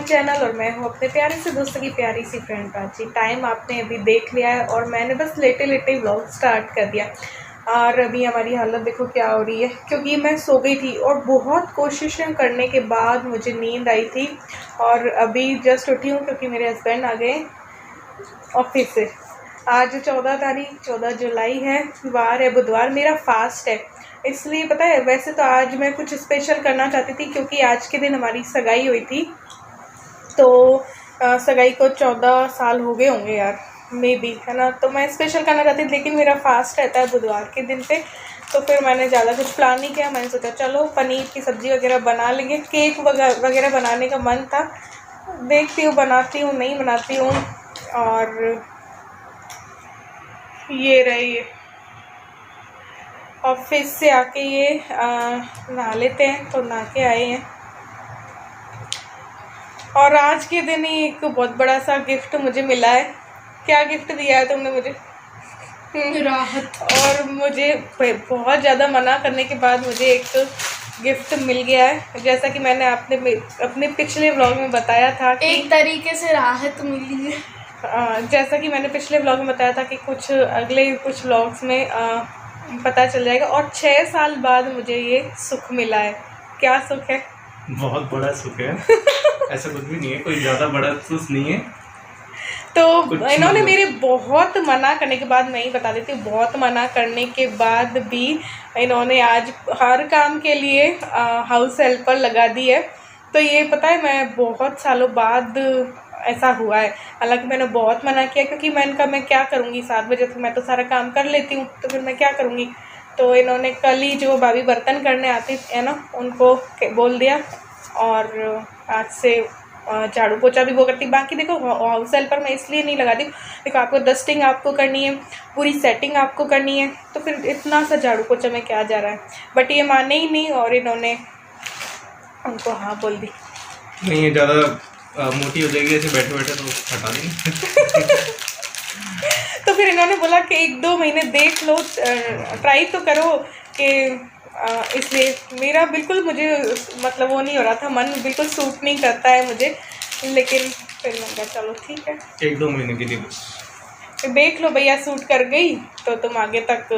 Channel और मैं हूँ अपने प्यारे से दोस्तों की प्यारी सी फ्रेंड प्राची। टाइम आपने अभी देख लिया है और मैंने बस लेटे लेटे व्लॉग स्टार्ट कर दिया। और अभी हमारी हालत देखो क्या हो रही है, क्योंकि मैं सो गई थी और बहुत कोशिशें करने के बाद मुझे नींद आई थी और अभी जस्ट उठी हूँ क्योंकि मेरे हस्बैंड आ गए ऑफिस से। आज 14 जुलाई है, वार है बुधवार, मेरा फास्ट है। इसलिए पता है, वैसे तो आज मैं कुछ स्पेशल करना चाहती थी क्योंकि आज के दिन हमारी सगाई हुई थी। तो सगाई को 14 साल हो गए होंगे यार, मे बी, है ना। तो मैं स्पेशल करना चाहती थी लेकिन मेरा फास्ट रहता है बुधवार के दिन पे, तो फिर मैंने ज़्यादा कुछ प्लान नहीं किया। मैंने सोचा चलो पनीर की सब्ज़ी वगैरह बना लेंगे। केक वगैरह बनाने का मन था, देखती हूँ बनाती हूँ नहीं बनाती हूँ। और ये रही ऑफिस से आके ये नहा लेते हैं, तो नहा के आए हैं। और आज के दिन ही एक बहुत बड़ा सा गिफ्ट मुझे मिला है। क्या गिफ्ट दिया है तुमने मुझे? राहत। और मुझे बहुत ज़्यादा मना करने के बाद मुझे एक गिफ्ट मिल गया है। जैसा कि मैंने अपने पिछले व्लॉग में बताया था कि एक तरीके से राहत मिली है। जैसा कि मैंने पिछले व्लॉग में बताया था कि अगले कुछ व्लॉग्स में पता चल जाएगा। और 6 साल बाद मुझे ये सुख मिला है। क्या सुख है? बहुत बड़ा सुख है। ऐसा कुछ भी नहीं है, कोई ज़्यादा बड़ा सुख नहीं है। तो इन्होंने मेरे बहुत मना करने के बाद, मैं ही बता देती हूँ, बहुत मना करने के बाद भी इन्होंने आज हर काम के लिए हाउस हेल्पर लगा दी है। तो ये पता है, मैं बहुत सालों बाद ऐसा हुआ है। हालांकि मैंने बहुत मना किया क्योंकि मैं क्या करूँगी, 7 बजे तक मैं तो सारा काम कर लेती हूँ, तो फिर मैं क्या करूँगी। तो इन्होंने कल ही जो भाभी बर्तन करने आती है ना, उनको बोल दिया और आज से झाड़ू पोछा भी वो करती। बाकी देखो हाउस हेल्पर मैं इसलिए नहीं लगाती, देखो आपको डस्टिंग आपको करनी है, पूरी सेटिंग आपको करनी है, तो फिर इतना सा झाड़ू पोछा में क्या जा रहा है। बट ये माने ही नहीं और इन्होंने उनको हाँ बोल दी। नहीं, ये ज़्यादा मोटी हो जाएगी ऐसे बैठे बैठे, तो हटा देंगे। तो फिर इन्होंने बोला कि 1-2 महीने देख लो, ट्राई तो करो कि इसलिए मेरा बिल्कुल मुझे मतलब वो नहीं हो रहा था, मन बिल्कुल सूट नहीं करता है मुझे। लेकिन फिर मैंने कहा चलो ठीक है, 1-2 महीने के लिए बस देख लो भैया, सूट कर गई तो तुम आगे तक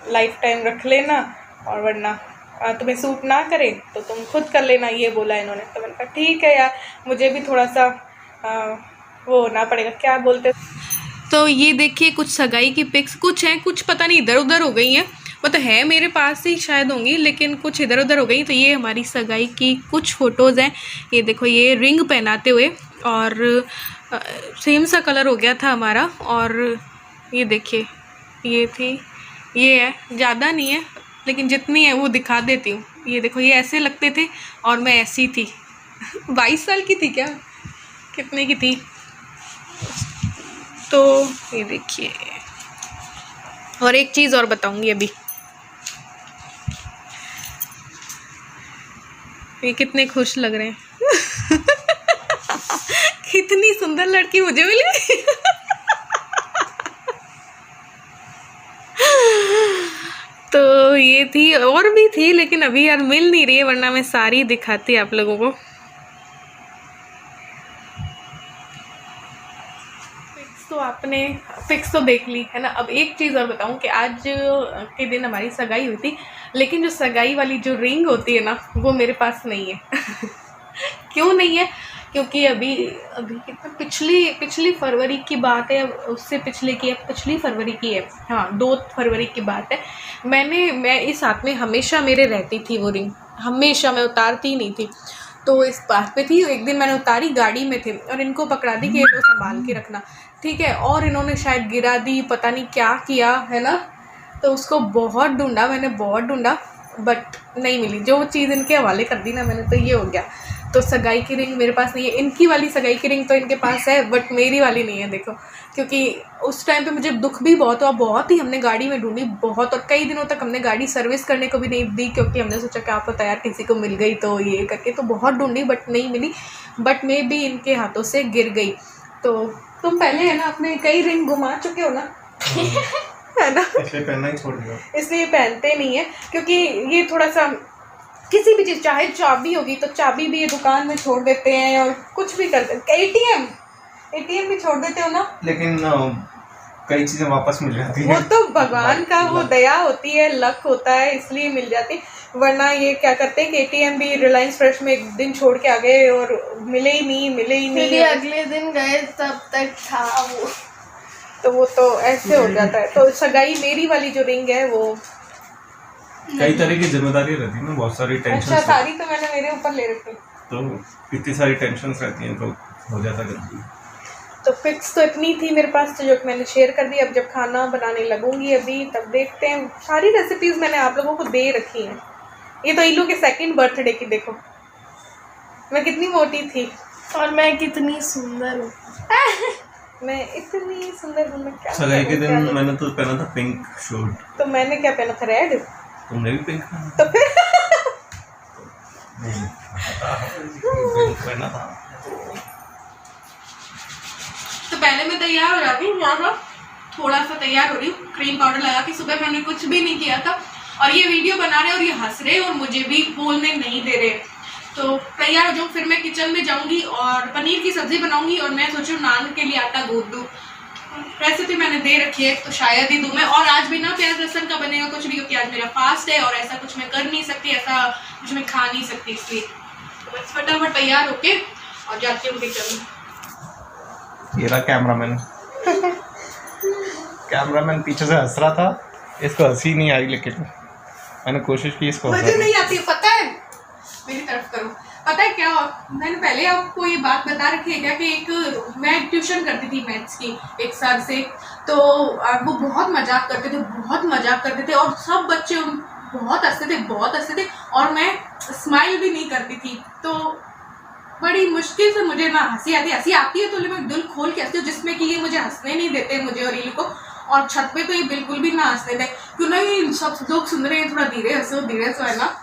लाइफ टाइम रख लेना, और वरना तुम्हें सूट ना करे तो तुम खुद कर लेना, ये बोला इन्होंने। तो मैंने कहा ठीक है यार, मुझे भी थोड़ा सा वो होना पड़ेगा, क्या बोलते। तो ये देखिए कुछ सगाई की पिक्स, कुछ हैं, कुछ पता नहीं इधर उधर हो गई हैं, मतलब है मेरे पास ही शायद होंगी लेकिन कुछ इधर उधर हो गई। तो ये हमारी सगाई की कुछ फ़ोटोज़ हैं। ये देखो, ये रिंग पहनाते हुए, और सेम सा कलर हो गया था हमारा। और ये देखिए, ये थी, ये है, ज़्यादा नहीं है लेकिन जितनी है वो दिखा देती हूँ। ये देखो, ये ऐसे लगते थे और मैं ऐसी थी। 22 साल की थी क्या, कितने की थी। तो ये देखिए, और एक चीज़ और बताऊंगी अभी, ये कितने खुश लग रहे हैं। कितनी सुंदर लड़की मुझे मिली। तो ये थी, और भी थी लेकिन अभी यार मिल नहीं रही है, वरना मैं सारी दिखाती आप लोगों को। तो आपने फिक्स तो देख ली है ना। अब एक चीज़ और बताऊं कि आज के दिन हमारी सगाई हुई थी, लेकिन जो सगाई वाली जो रिंग होती है ना, वो मेरे पास नहीं है। क्यों नहीं है? क्योंकि अभी कितना पिछली फरवरी की बात है, उससे पिछले की है, पिछली फरवरी की है, हाँ 2 फरवरी की बात है। मैं इस हाथ में हमेशा मेरे रहती थी वो रिंग, हमेशा, मैं उतारती नहीं थी। तो इस बात पे थी, एक दिन मैंने उतारी, गाड़ी में थे और इनको पकड़ा दी कि इनको संभाल के रखना, ठीक है। और इन्होंने शायद गिरा दी, पता नहीं क्या किया है ना। तो उसको बहुत ढूंढा मैंने, बहुत ढूंढा, बट नहीं मिली। जो चीज़ इनके हवाले कर दी ना मैंने, तो ये हो गया। तो सगाई की रिंग मेरे पास नहीं है। इनकी वाली सगाई की रिंग तो इनके पास है, बट मेरी वाली नहीं है, देखो। क्योंकि उस टाइम पे मुझे दुख भी बहुत हुआ, बहुत ही हमने गाड़ी में ढूंढी बहुत, और कई दिनों तक हमने गाड़ी सर्विस करने को भी नहीं दी, क्योंकि हमने सोचा क्या पता यार किसी को मिल गई तो ये करके, तो बहुत ढूंढी बट नहीं मिली। बट मैं भी इनके हाथों से गिर गई। तो तुम पहले है ना अपने कई रिंग घुमा चुके हो ना। है ना, इसलिए पहनना ही छोड़ दिया। इसलिए पहनते नहीं है, क्योंकि ये थोड़ा सा किसी भी चीज़, चाहे चाबी होगी तो चाबी भी ये दुकान में छोड़ देते हैं और कुछ भी कर देते। एटीएम भी छोड़ देते हो ना, लेकिन कई चीजें वापस मिल जाती वो हैं। तो भगवान का वो दया होती है, लक होता है, इसलिए मिल जाती। वरना ये क्या करते हैं कि एटीएम भी रिलायंस फ्रेश में एक दिन छोड़ के आ गए और मिले ही नहीं। फिर ये अगले दिन गए तब तक था वो। तो ऐसे हो जाता है। तो सगाई मेरी वाली जो रिंग है वो, कई तरह की जिम्मेदारी रहती है ना, बहुत सारी टेंशन। अच्छा सारी तो मैंने मेरे ऊपर ले रखी, तो इतनी सारी टेंशन रहती हैं तो हो जाता है। तो फिक्स तो इतनी थी मेरे पास, तो जो मैंने शेयर कर दी। अब जब खाना बनाने लगूंगी अभी, तब देखते हैं। सारी रेसिपीज मैंने आप लोगों को दे रखी हैं। ये तो इल्लू के सेकंड बर्थडे की देखो, मैं कितनी मोटी थी और मैं कितनी सुंदर हूँ। मैं इतनी सुंदर हूँ। मैं क्या सगाई के करूं, दिन क्या मैंने तो पहना था पिंक शूट, तो मैंने क्या पहना था, रेड। तुमने भी पिंक पहना तो फिर पिंक पहना था। तो पहले मैं तैयार हो जाती हूँ, यहाँ थोड़ा सा तैयार हो रही हूँ, क्रीम पाउडर लगा के। सुबह मैंने कुछ भी नहीं किया था और ये वीडियो बना रहे और ये हंस रहे और मुझे भी बोलने नहीं दे रहे। तो तैयार हो जाऊँ, फिर मैं किचन में जाऊँगी और पनीर की सब्जी बनाऊँगी। और मैं सोचूँ नान के लिए आटा गूंद दूँ। रेसिपी मैंने दे रखी है तो शायद ही दूँ मैं। और आज बिना प्याज लहसुन का बनेगा कुछ भी, क्योंकि आज मेरा फास्ट है और ऐसा कुछ मैं कर नहीं सकती, ऐसा कुछ मैं खा नहीं सकती। इसलिए तो बस फटाफट तैयार होके और जाती हूँ किचन में। ये रहा कैमरामैन। कैमरामैन पीछे से हंस रहा था, इसको हंसी नहीं आई, लेकिन मैंने कोशिश की इसको मुझे नहीं आती है, पता है, मेरी तरफ करो। पता है क्या, मैंने पहले आपको ये बात बता रखी है क्या कि एक मैं ट्यूशन करती थी मैथ्स की एक सर से। तो वो बहुत मजाक करते थे और सब बच्चे बहुत हंसते थे और मैं स्माइल भी नहीं करती थी। तो बड़ी मुश्किल से मुझे ना हंसी आती है तो मैं दिल खोल के हंसती हूँ, जिसमें कि ये मुझे हंसने नहीं देते, मुझे और इल्लू को। और छत पे तो ये बिल्कुल भी ना हंसने दे, क्यों ना ये सब लोग सुन रहे हैं, थोड़ा धीरे हंसो है ना।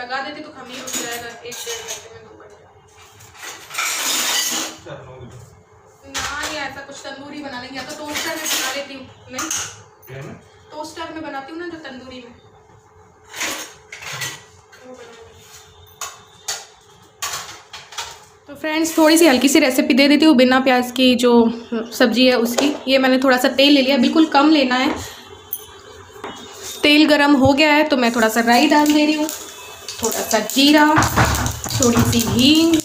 लगा देती तो खमीर उठ जाएगा, 1-1.5 घंटे में 2 बन जाएगा ना। या ऐसा कुछ तंदूरी बना लेंगे, या तो टोस्टर में बना लेती हूँ। नहीं, टोस्टर में बनाती हूँ ना, जो तंदूरी में वो बना। तो फ्रेंड्स थोड़ी सी हल्की सी रेसिपी दे देती हूँ बिना प्याज की जो सब्जी है उसकी। ये मैंने थोड़ा सा तेल ले लिया, बिल्कुल कम लेना है। तेल गरम हो गया है तो मैं थोड़ा सा राई डाल दे रही हूँ, थोड़ा सा जीरा, थोड़ी सी हींग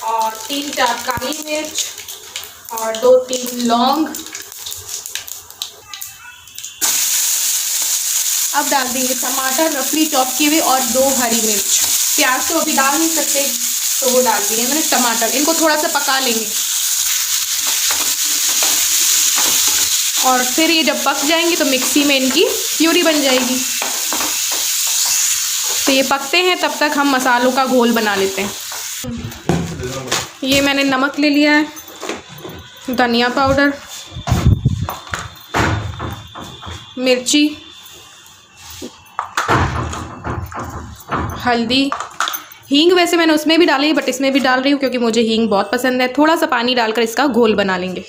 और 3-4 काली मिर्च और 2-3 लौंग। अब डाल देंगे टमाटर रफली चॉप किए हुए और 2 हरी मिर्च। प्याज तो अभी डाल नहीं सकते तो वो डाल दिए मैंने टमाटर। इनको थोड़ा सा पका लेंगे और फिर ये जब पक जाएंगे तो मिक्सी में इनकी प्यूरी बन जाएगी। तो ये पकते हैं तब तक हम मसालों का घोल बना लेते हैं। ये मैंने नमक ले लिया है, धनिया पाउडर, मिर्ची, हल्दी, हींग। वैसे मैंने उसमें भी डाली है बट इसमें भी डाल रही हूँ क्योंकि मुझे हींग बहुत पसंद है। थोड़ा सा पानी डालकर इसका घोल बना लेंगे।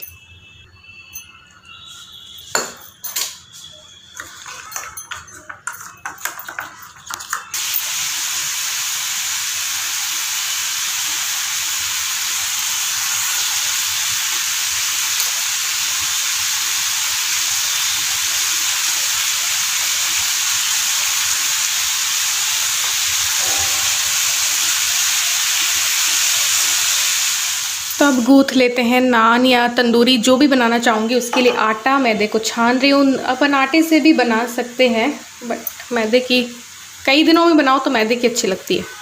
तो तो अब गूँथ लेते हैं नान या तंदूरी, जो भी बनाना चाहूँगी उसके लिए आटा मैदे को छान रही हूँ। अपन आटे से भी बना सकते हैं, बट मैदे की कई दिनों में बनाओ तो मैदे की अच्छी लगती है।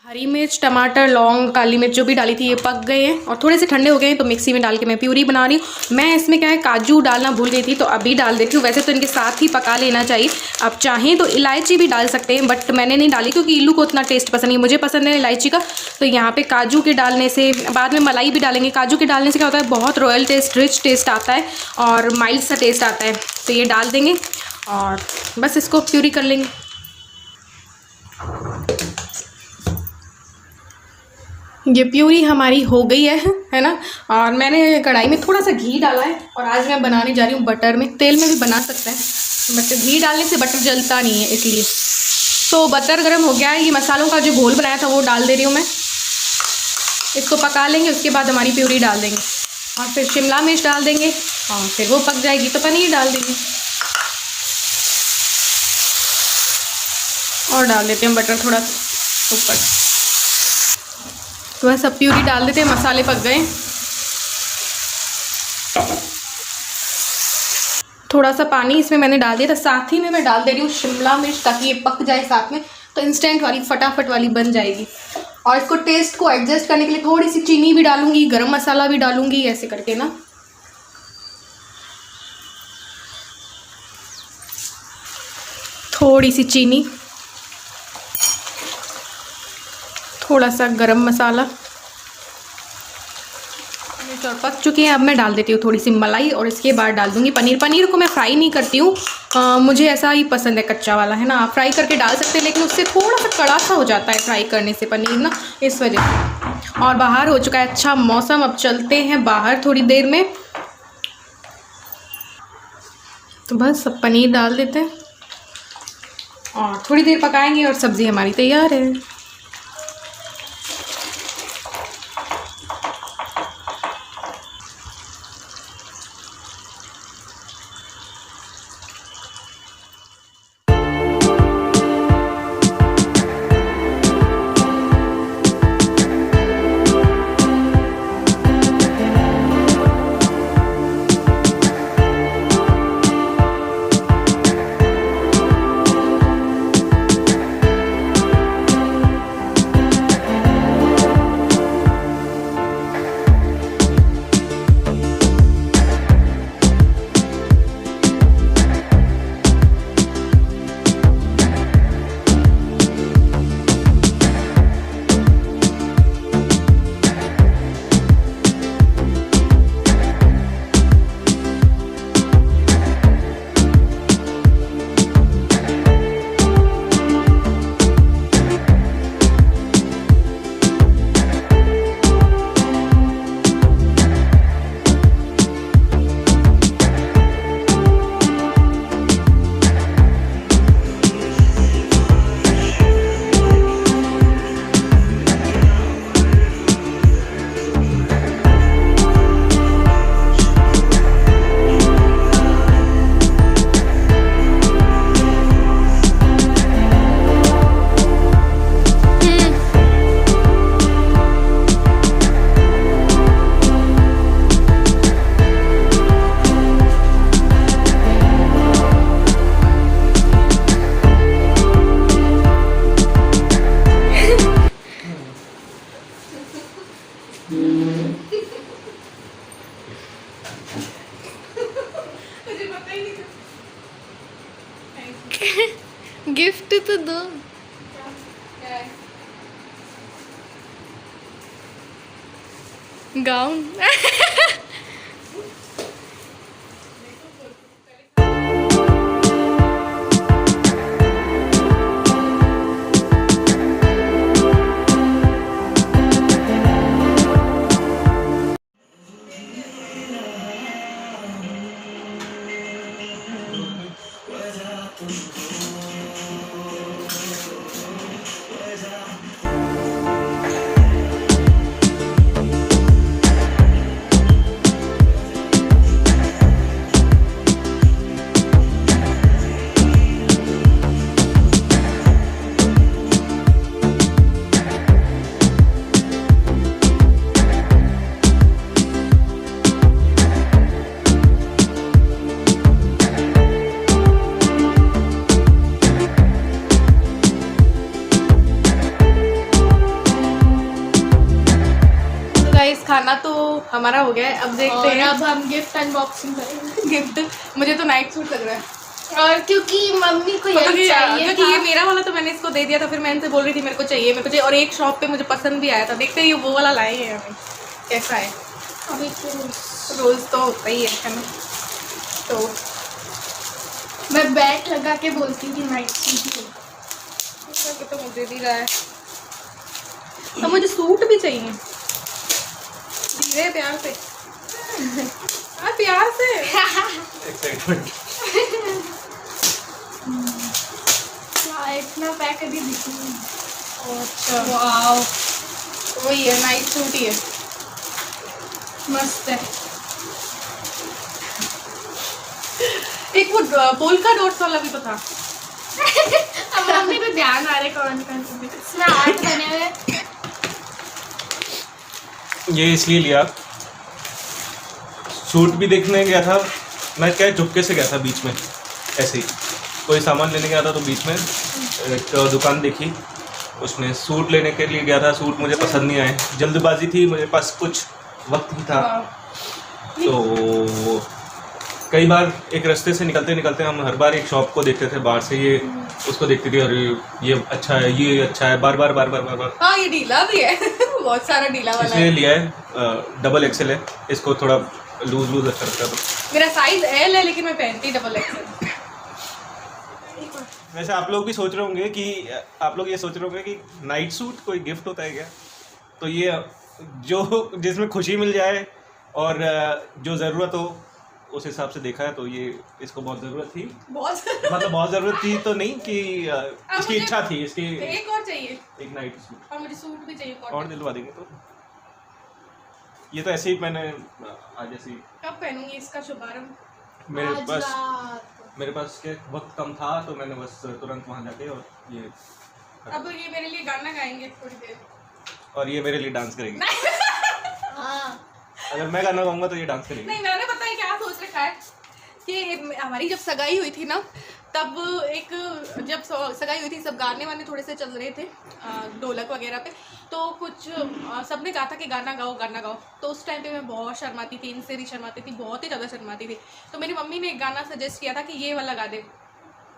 हरी मिर्च, टमाटर, लौंग, काली मिर्च जो भी डाली थी ये पक गए हैं और थोड़े से ठंडे हो गए हैं, तो मिक्सी में डाल के मैं प्यूरी बना रही हूँ। मैं इसमें क्या है, काजू डालना भूल गई थी तो अभी डाल देती हूँ। वैसे तो इनके साथ ही पका लेना चाहिए, आप चाहें तो इलायची भी डाल सकते हैं, बट मैंने नहीं डाली क्योंकि इल्लू को उतना टेस्ट पसंद नहीं, मुझे पसंद है इलायची का। तो यहाँ पर काजू के डालने से, बाद में मलाई भी डालेंगे, काजू के डालने से क्या होता है, बहुत रॉयल टेस्ट, रिच टेस्ट आता है और माइल्ड सा टेस्ट आता है। तो ये डाल देंगे और बस इसको प्यूरी कर लेंगे। ये प्यूरी हमारी हो गई है ना। और मैंने कढ़ाई में थोड़ा सा घी डाला है और आज मैं बनाने जा रही हूँ बटर में। तेल में भी बना सकते हैं, बट घी डालने से बटर जलता नहीं है इसलिए। तो बटर गर्म हो गया है, ये मसालों का जो घोल बनाया था वो डाल दे रही हूँ मैं। इसको पका लेंगे, उसके बाद हमारी प्यूरी डाल देंगे और फिर शिमला मिर्च डाल देंगे और फिर वो पक जाएगी तो पनीर डाल देंगे और डाल देते हैं बटर थोड़ा ऊपर। तो बस अब प्यूरी डाल देते हैं, मसाले पक गए। थोड़ा सा पानी इसमें मैंने डाल दिया था, साथ ही में मैं डाल दे रही हूँ शिमला मिर्च ताकि ये पक जाए साथ में, तो इंस्टेंट वाली फटाफट वाली बन जाएगी। और इसको टेस्ट को एडजस्ट करने के लिए थोड़ी सी चीनी भी डालूंगी, गरम मसाला भी डालूंगी, ऐसे करके ना। थोड़ी सी चीनी, थोड़ा सा गरम मसाला, मिर्च और पक चुकी हैं। अब मैं डाल देती हूँ थोड़ी सी मलाई और इसके बाद डाल दूँगी पनीर। पनीर को मैं फ्राई नहीं करती हूँ, मुझे ऐसा ही पसंद है कच्चा वाला, है ना। आप फ्राई करके डाल सकते हैं लेकिन उससे थोड़ा सा कड़ा सा हो जाता है फ्राई करने से पनीर ना, इस वजह से। और बाहर हो चुका है अच्छा मौसम, अब चलते हैं बाहर थोड़ी देर में। तो बस अब पनीर डाल देते हैं और थोड़ी देर पकाएंगे और सब्ज़ी हमारी तैयार है। गिफ्ट तो दो। गाउन खाना तो हमारा हो गया है, अब देखते और हैं अब हम गिफ्ट अनबॉक्सिंग करेंगे। गिफ्ट। मुझे तो नाइट सूट लग रहा है, और क्योंकि मम्मी को क्योंकि यही चाहिए क्योंकि था। ये मेरा वाला तो मैंने इसको दे दिया था, फिर मैं इनसे बोल रही थी मेरे को चाहिए, और एक शॉप पे मुझे पसंद भी आया था। देखते हैं ये वो वाला लाए हैं हमें, कैसा है। अभी रोज तो होता ही है ना। तो मैं बैट लगा के बोलती थी नाइट सूट। तो मुझे भी रहा है, अब मुझे सूट भी चाहिए। धीरे प्यार से प्यार से एक्साइटमेंट। इतना पैक कभी दिखी नहीं। अच्छा वाओ, वही है, नाइट सूट ही है, मस्त है। एक वो पोल्का डॉट्स वाला भी तो था। अब मम्मी को ध्यान आ रहे कौन कौन से इसमें आर्ट बने हुए। ये इसलिए लिया, सूट भी देखने गया था मैं, क्या चुपके से गया था बीच में, ऐसे ही कोई सामान लेने गया था तो बीच में एक दुकान देखी, उसमें सूट लेने के लिए गया था। सूट मुझे पसंद नहीं आए, जल्दबाजी थी, मेरे पास कुछ वक्त ही था। तो कई बार एक रास्ते से निकलते निकलते हम हर बार एक शॉप को देखते थे बाहर से, ये उसको देखते थे, अरे ये अच्छा है, ये अच्छा है, बार बार बार बार बार बार। हाँ ये ढीला भी है बहुत सारा ढीला वाला इसलिए है। लिया है, डबल एक्सेल है, इसको थोड़ा लूज लूज अच्छा लगता है। तो मेरा साइज एल है, लेकिन मैं पहनती डबल एक्सेल। वैसे आप लोग भी सोच रहे होंगे कि आप लोग ये सोच रहे होंगे कि नाइट सूट कोई गिफ्ट होता है क्या? तो ये जो जिसमें खुशी मिल जाए और जो ज़रूरत हो उस हिसाब से देखा है। तो ये इसको बहुत ज़रूरत थी, बहुत मतलब बहुत ज़रूरत थी तो नहीं कि इसकी मुझे इच्छा थी, इसकी एक और चाहिए, एक नाइट सूट और मुझे सूट भी चाहिए और कॉटन। दिलवा देंगे। तो ये तो ऐसे ही मैंने आज ऐसे ही कब पहनूंगी इसका शुभारंभ? मेरे पास के वक्त कम था तो मैंने बस तुरंत वहाँ जाके और ये अब ये मेरे लिए गाना गाएंगे थोड़ी देर। और ये मेरे लिए डांस करेगी। हाँ अगर मैं गाना गाऊंगा तो ये डांस करेगी। नहीं, मैंने पता है क्या सोच रखा है कि हमारी जब सगाई हुई थी ना, तब जब सगाई हुई थी, सब गाने वाने थोड़े से चल रहे थे ढोलक वगैरह पे, तो कुछ सबने कहा था कि गाना गाओ गाना गाओ। तो उस टाइम पे मैं बहुत शर्माती थी, इनसे भी शर्माती थी, बहुत ही ज़्यादा शर्माती थी। तो मेरी मम्मी ने एक गाना सजेस्ट किया था कि ये वाला गा दे,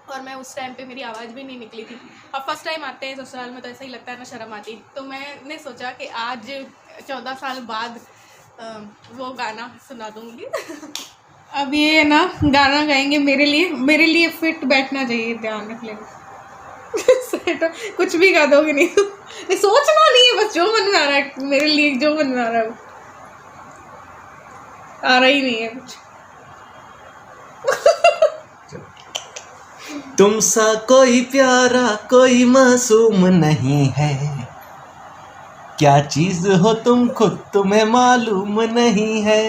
और मैं उस टाइम पे मेरी आवाज़ भी नहीं निकली थी। अब फर्स्ट टाइम आते हैं ससुराल में तो ऐसा ही लगता है ना, शर्म आती। तो मैंने सोचा कि आज 14 साल बाद वो गाना सुना दूँगी। अब ये ना गाना गाएंगे मेरे लिए फिट बैठना चाहिए, ध्यान रख लेना। कुछ भी गा दोगे नहीं, नहीं सोचना नहीं है, बस जो मन में आ रहा है मेरे लिए, जो मन में आ रहा है वो आ रहा ही नहीं है कुछ। तुम सा कोई प्यारा कोई मासूम नहीं है, क्या चीज हो तुम खुद तुम्हें मालूम नहीं है,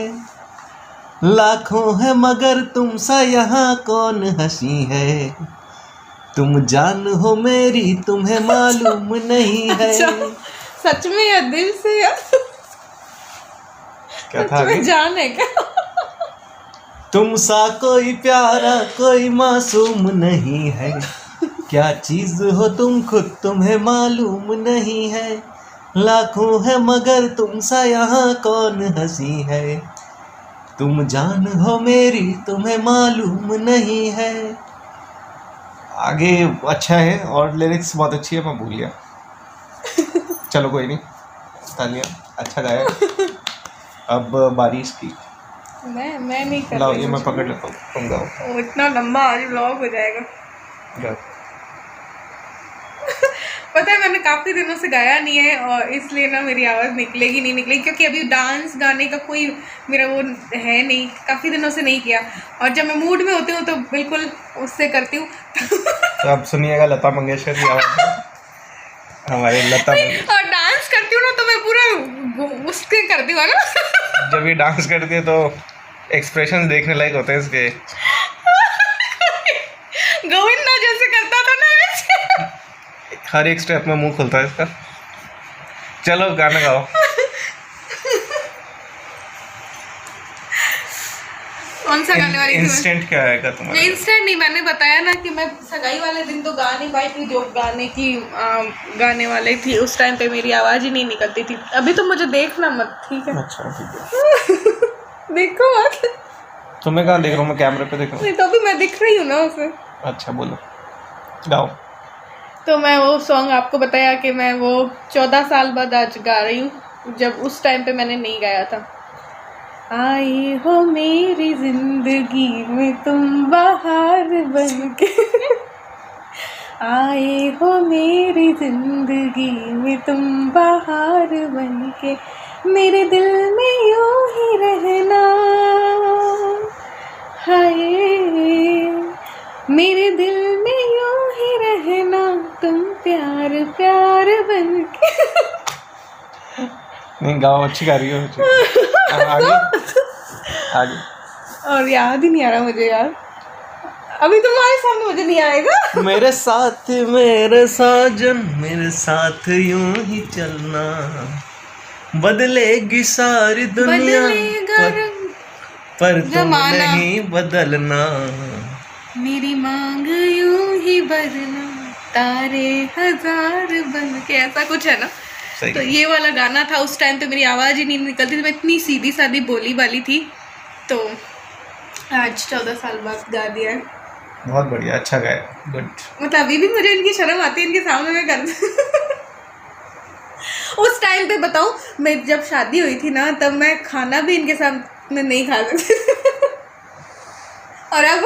लाखों है मगर तुम सा यहाँ कौन हंसी है, तुम जान हो मेरी तुम्हें मालूम नहीं है। अच्छा, सच में या दिल से या क्या सच था में जान है क्या? तुम सा कोई प्यारा कोई मासूम नहीं है, क्या चीज हो तुम खुद तुम्हें मालूम नहीं है, लाखों है मगर तुम सा यहाँ कौन हंसी है, तुम जान हो मेरी तुम्हें मालूम नहीं है। आगे अच्छा है और लिरिक्स बहुत अच्छी है, मैं भूल गया। चलो कोई नहीं, तालियां, अच्छा गाया। अब बारिश की मैं नहीं कर लाओ, रही ये हूँ। मैं पकड़ लेता हूँ, तुम गाओ। ओ, इतना लंबा आज व्लॉग हो जाएगा। गाओ। पता है मैंने काफ़ी दिनों से गाया नहीं है, और इसलिए ना मेरी आवाज़ निकलेगी नहीं निकलेगी, क्योंकि अभी डांस गाने का कोई मेरा वो है नहीं, काफ़ी दिनों से नहीं किया। और जब मैं मूड में होती हूँ तो बिल्कुल उससे करती हूँ। तो अब सुनिएगा लता मंगेशकर की आवाज़, हमारे लता मंगेशकर। और डांस करती हूँ ना तो मैं पूरा उसके करती हूँ ना। जब ये डांस करती है तो एक्सप्रेशन देखने लायक होते हैं इसके। गोविंदा जैसे करता था ना वैसे। हर एक स्टेप में मुंह खुलता है इसका। चलो गाना गाओ। कौन सा गाने वाली थी मैं? इंस्टेंट क्या आएगा तुम्हारा? इंस्टेंट नहीं, मैंने बताया ना कि मैं सगाई वाले दिन तो गा नहीं पाई थी, जो गाने वाले थी उस टाइम पे मेरी आवाज़ ही नहीं निकलती थी। अभी तो मुझे देखना मत, ठीक है? अच्छा ठीक है। देखो मत। तुम्हें कहाँ देख रहा हूँ मैं? कैमरे पे देख रहा हूँ। नहीं तो अभी मैं दिख रही हूँ ना उसे। अच्छा बोलो, गाओ। तो मैं वो सॉन्ग आपको बताया कि मैं वो 14 साल बाद आज गा रही हूँ, जब उस टाइम पे मैंने नहीं गाया था। आए हो मेरी जिंदगी में तुम बहार बनके आए हो मेरी जिंदगी में तुम बहार बनके, मेरे दिल में यूं ही रहना, हाय मेरे दिल में यूं ही रहना, तुम प्यार प्यार बनके। नहीं गाओ, अच्छी गा रही हो। आगे आगे। और याद ही नहीं आ रहा मुझे यार, अभी तुम्हारे सामने मुझे नहीं आएगा। मेरे साजन मेरे साथ यूं ही चलना, बदलेगी सारी दुनिया पर तुम जमाना। नहीं बदलना। मेरी मांग यूं ही बजना, तारे हजार बन के, ऐसा कुछ है ना। सही तो ये वाला गाना था। उस टाइम तो मेरी आवाज़ ही नहीं निकलती थी, मैं इतनी सीधी सादी बोली वाली थी। तो आज 14 साल बाद गा दिया है। बहुत बढ़िया, अच्छा गाया, गुड। मतलब अभी भी मुझे इनकी शर्म आती है, इनके सामने मैं कर उस टाइम पे बताऊं, मैं जब शादी हुई थी ना, तब मैं खाना भी इनके सामने नहीं खा सकती और अब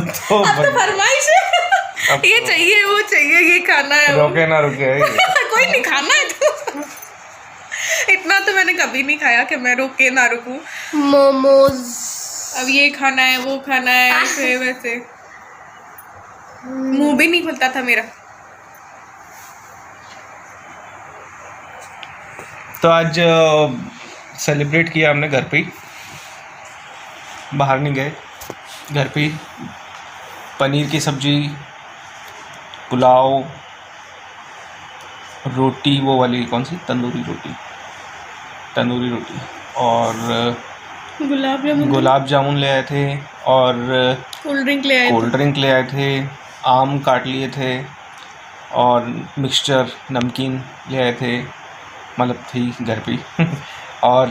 तो फरमाइश है, ये चाहिए वो चाहिए, ये खाना है, रोके ना रुके कोई नहीं खाना है तो इतना तो मैंने कभी नहीं खाया कि मैं रोके ना रुकूं। मोमोज, अब ये खाना है वो खाना है, ऐसे वैसे मुंह भी नहीं खुलता था मेरा। तो आज सेलिब्रेट किया हमने घर पे ही, बाहर नहीं गए, घर पे ही। पनीर की सब्जी, पुलाव, रोटी, वो वाली कौन सी, तंदूरी रोटी और गुलाब जामुन ले आए थे, और कोल्ड ड्रिंक ले आए थे, आम काट लिए थे, और मिक्सचर नमकीन ले आए थे, मतलब थी घर पे और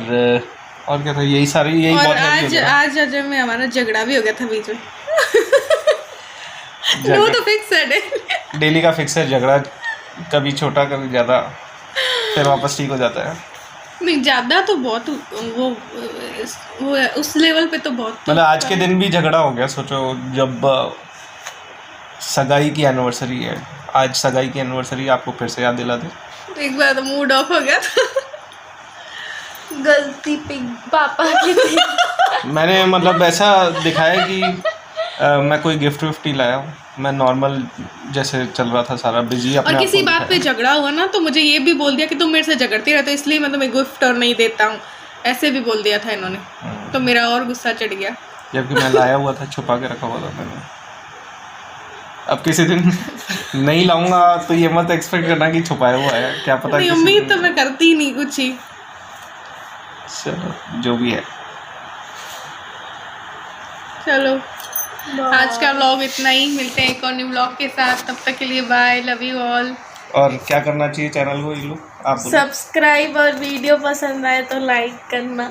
क्या था, यही सारी, यही और बहुत आज में हमारा झगड़ा भी हो गया था बीच में। वो तो फिक्स है, डेली का फिक्स है झगड़ा, कभी छोटा कभी ज़्यादा, फिर वापस ठीक हो जाता है। नहीं ज़्यादा तो बहुत वो उस लेवल पे तो बहुत, मतलब आज के दिन भी झगड़ा हो गया। सोचो, जब सगाई की एनिवर्सरी है, आज सगाई की एनिवर्सरी आपको फिर से याद दिला दे। एक बार तो मूड ऑफ हो गया था। गलती पे पापा की थी। मैंने मतलब ऐसा दिखाया कि मैं कोई गिफ्ट विफ्ट नहीं लाया हूँ, मैं नॉर्मल जैसे चल रहा था सारा, बिजी अपने और आप किसी को बात पे दिखाया। झगड़ा हुआ ना, तो मुझे ये भी बोल दिया कि तुम मेरे से झगड़ती रहते, इसलिए मैं तुम्हें गिफ्ट और नहीं देता हूँ, ऐसे भी बोल दिया था इन्होंने। तो मेरा और गुस्सा चढ़ गया, जबकि मैं लाया हुआ था, छुपा के रखा हुआ था मैंने। अब किसी दिन नहीं लाऊंगा तो ये मत एक्सपेक्ट करना कि छुपाया हुआ है, क्या पता। नहीं, किसी उम्मीद दिन- तो मैं करती ही नहीं कुछ ही। चलो जो भी है। चलो आज का व्लॉग इतना ही, मिलते हैं एक और न्यू व्लॉग के साथ, तब तक के लिए बाय, लव यू ऑल। और क्या करना चाहिए चैनल को, ये लो आप बोलो। सब्सक्राइब और वीडियो पसंद आए तो लाइक करना।